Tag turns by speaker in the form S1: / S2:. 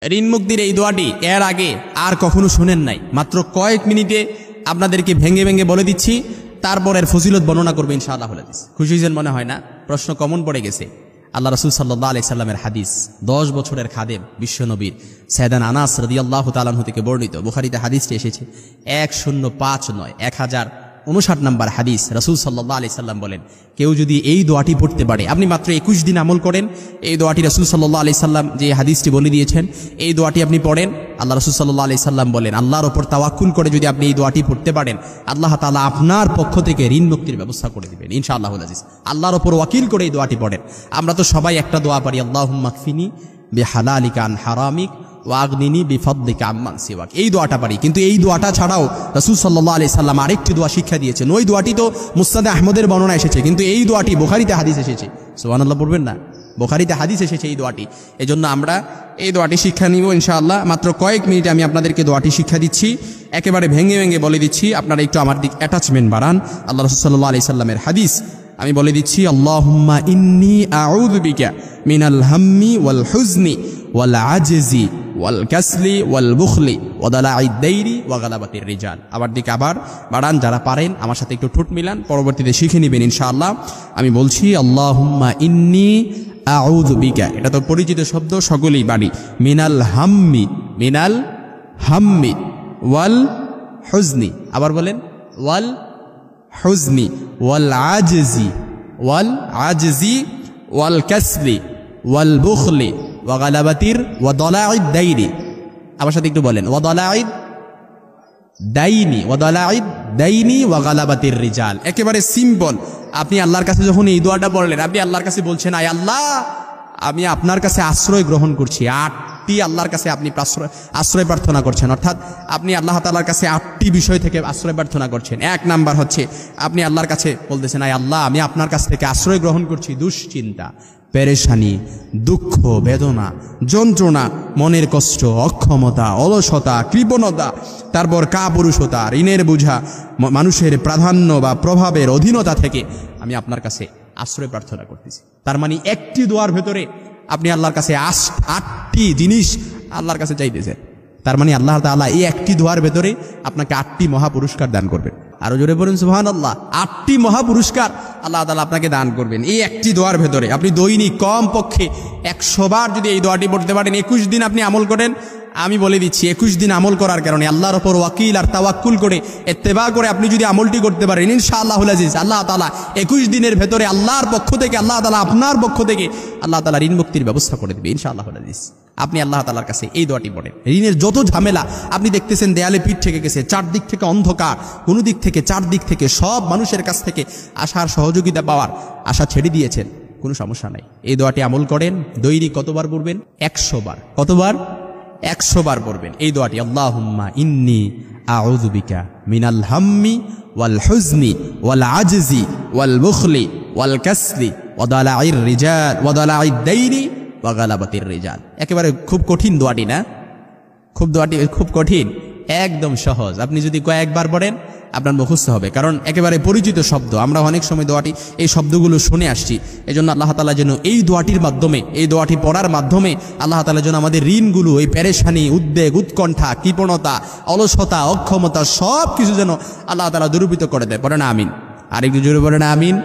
S1: ঋণ মুক্তির এই দোয়াটি এর আগে আর কখনো শুনেন নাই, মাত্র কয়েক মিনিটে আপনাদেরকে ভেঙে ভেঙে বলে দিচ্ছি, তারপর এর ফজিলত বর্ণনা করবে ইনশাআল্লাহ। বলে দিচ্ছি, খুশি হয়েছেন মনে হয় না? প্রশ্ন কমন পড়ে গেছে। আল্লাহ রাসূল সাল্লাল্লাহু আলাইহি সাল্লামের হাদিস, 10 বছরের খাদেম বিশ্বনবীর সাইয়েদানা আনাস রাদিয়াল্লাহু তাআলা আনহু থেকে বর্ণিত, বুখারীতে হাদিসটি এসেছে 1059 নয় 1059 নম্বর হাদিস। রাসূল সাল্লাল্লাহু আলাইহি সাল্লাম বলেন, কেউ যদি এই দোয়াটি পড়তে পারে, আপনি মাত্র 21 দিন আমল করেন, এই দোয়াটি রাসূল সাল্লাল্লাহু আলাইহি সাল্লাম যে হাদিসটি বলে দিয়েছেন, এই দোয়াটি আপনি পড়েন। আল্লাহ রাসূল সাল্লাল্লাহু আলাইহি সাল্লাম বলেন, আল্লাহর ওপর তাওয়াক্কুল করে যদি আপনি এই দোয়াটি পড়তে পারেন, আল্লাহ তাআলা আপনার পক্ষ থেকে ঋণ মুক্তির ব্যবস্থা করে দিবেন ইনশাআল্লাহুল আজিজ। আল্লাহর ওপর ওয়াকিল করে এই দোয়াটি পড়েন। আমরা তো সবাই একটা দোয়া পারি, আল্লাহুম্মা কফিনি বিহালালিকা আন হারামিক ওয়াগনিনি বিফদলিকা আম্মান সিওয়াক, এই দোয়াটা পারি। কিন্তু এই দোয়াটা ছাড়াও রাসূল সাল্লাল্লাহু আলাইহি সাল্লাম আরেকটি দোয়া শিক্ষা দিয়েছেন। ওই দোয়াটি তো মুসনাদ আহমদের বর্ণনা এসেছে, কিন্তু এই দোয়াটি বুখারীতে হাদিস এসেছে। সুবহানাল্লাহ পড়বেন না? বুখারীতে হাদিস এসেছে এই দোয়াটি। এজন্য আমরা এই দোয়াটি শিক্ষা নিব ইনশাআল্লাহ। মাত্র কয়েক মিনিটে আমি আপনাদেরকে দোয়াটি শিক্ষা দিচ্ছি, একেবারে ভেঙে ভেঙে বলে দিচ্ছি। আপনারা একটু আমার দিক অ্যাটাচমেন্ট বাড়ান। আল্লাহ রাসূল সাল্লাল্লাহু আলাইহি সাল্লামের হাদিস আমি বলে দিচ্ছি, আল্লাহুম্মা ইন্নী আউযু বিকা মিনাল হাম্মি ওয়াল হুজনি ওয়াল আজজি ওয়াল কাসলি ওয়াল বুখলি ওয়া দালাঈদ দাইরি ওয়া গালাবাতির রিজাল। আবার দিকে আবার বাড়ান, যারা পারেন আমার সাথে একটু ঠোঁট মিলান, পরবর্তীতে শিখে নেবেন ইনশাআল্লাহ। আমি বলছি, আল্লাহুম্মা ইন্নী আউযু বিকা, এটা তো পরিচিত শব্দ, সকলেই বাড়ি। মিনাল হাম্মি ওয়াল হুজনি, আবার বলেন, ওয়াল হুজনি ওয়াল আজজি ওয়াল কাসলি ওয়াল বুখলি ওয়া গালাবাতির ওয়া দালাঈদ দাইরি। আমার সাথে একটু বলেন, ওয়া দালাঈদ দাইনি ওয়া গালাবাতির রিজাল। একেবারে সিম্পল। আপনি আল্লাহর কাছে যখন এই দোয়াটা পড়লেন, আপনি আল্লাহর কাছে বলছেন, আয় আল্লাহ, আমি আপনার কাছে আশ্রয় গ্রহণ করছি। 8টি আল্লাহর কাছে আপনি আশ্রয় প্রার্থনা করছেন, অর্থাৎ আপনি আল্লাহ তাআলার কাছে 8টি বিষয় থেকে আশ্রয় প্রার্থনা করছেন। 1 নাম্বার হচ্ছে আপনি আল্লাহর কাছে বলতেছেন, আয় আল্লাহ, আমি আপনার কাছ থেকে আশ্রয় গ্রহণ করছি দুশ্চিন্তা, পেরেশানি, দুঃখ, বেদনা, যন্ত্রণা, মনের কষ্ট, অক্ষমতা, অলসতা, কৃপণতা, তারপর কাপুরুষতা, ঋণের বোঝা, মানুষের প্রাধান্য বা প্রভাবের অধীনতা থেকে আমি আপনার কাছে আশ্রয় প্রার্থনা করতেছি। তার মানে একটি দোয়ার ভেতরে আপনি আল্লাহর কাছে 8টি জিনিস আল্লাহর কাছে চাইতেছেন। তার মানে আল্লাহ তাআলা এই একটি দোয়ার ভেতরে আপনাকে 8টি মহা পুরস্কার দান করবেন। আরো জোরে বলুন সুবহানাল্লাহ। 8টি মহা পুরস্কার আল্লাহ তাআলা আপনাকে দান করবেন এই একটি দোয়ার ভেতরে। আপনি দৈনিক কম পক্ষে 100 বার যদি এই দোয়াটি পড়তে পারেন, 21 দিন আপনি আমল করেন, আমি বলে দিচ্ছি 21 দিন আমল করার কারণে, আল্লাহর ওপর ওয়াকিল আর তাওয়াক্কুল করে ইত্তেবা করে আপনি যদি আমলটি করতে পারেন, ইনশাআল্লাহুল আজিজ, আল্লাহ তাআলা 21 দিনের ভেতরে আল্লাহর পক্ষ থেকে, আল্লাহ তাআলা আপনার পক্ষ থেকে আল্লাহ তাআলা ঋণ মুক্তির ব্যবস্থা করে দেবে ইনশাআল্লাহুল আজিজ। আপনি আল্লাহ তাআলার কাছে এই দোয়াটি পড়েন। ঋণের যত ঝামেলা, আপনি দেখতেছেন দেয়ালে পিঠ থেকে গেছে, চারদিক থেকে অন্ধকার, কোনো দিক থেকে, চারদিক থেকে সব মানুষের কাছ থেকে আশার সহযোগিতা পাওয়ার আশা ছেড়ে দিয়েছেন, কোনো সমস্যা নাই। এই দোয়াটি আমল করেন। দৈনিক কতবার পড়বেন? 100 বার। কতবার? 100 বার পড়বেন এই দোয়াটি। আল্লাহুম্মা ইন্নী আউযু বিকা মিনাল হাম্মি ওয়াল হুজনি ওয়াল আজজি ওয়াল বুখলি ওয়াল কাসলি ওয়া দালাঈদ দাইনি ওয়া গালাবাতির রিজাল। একেবারে খুব কঠিন দোয়াটি না? দোয়াটি খুব কঠিন? একদম সহজ। আপনি যদি কয়েকবার পড়েন আপনার মুখস্থ হবে, কারণ একেবারে পরিচিত শব্দ। আমরা অনেক সময় দোয়াটি, এই শব্দগুলো শুনে আসছি। এজন্য আল্লাহ তাআলা যেন এই দোয়াটির মাধ্যমে, এই দোয়াটি পড়ার মাধ্যমে আল্লাহ তাআলা যেন আমাদের ঋণগুলো, এই পেরেশানি, উদ্বেগ, উৎকণ্ঠা, কৃপণতা, অলসতা, অক্ষমতা সব কিছু যেন আল্লাহ তাআলা দূরীভূত করে দেয়। পড়েন আমিন। আরেকটু জোরে বলেন আমিন।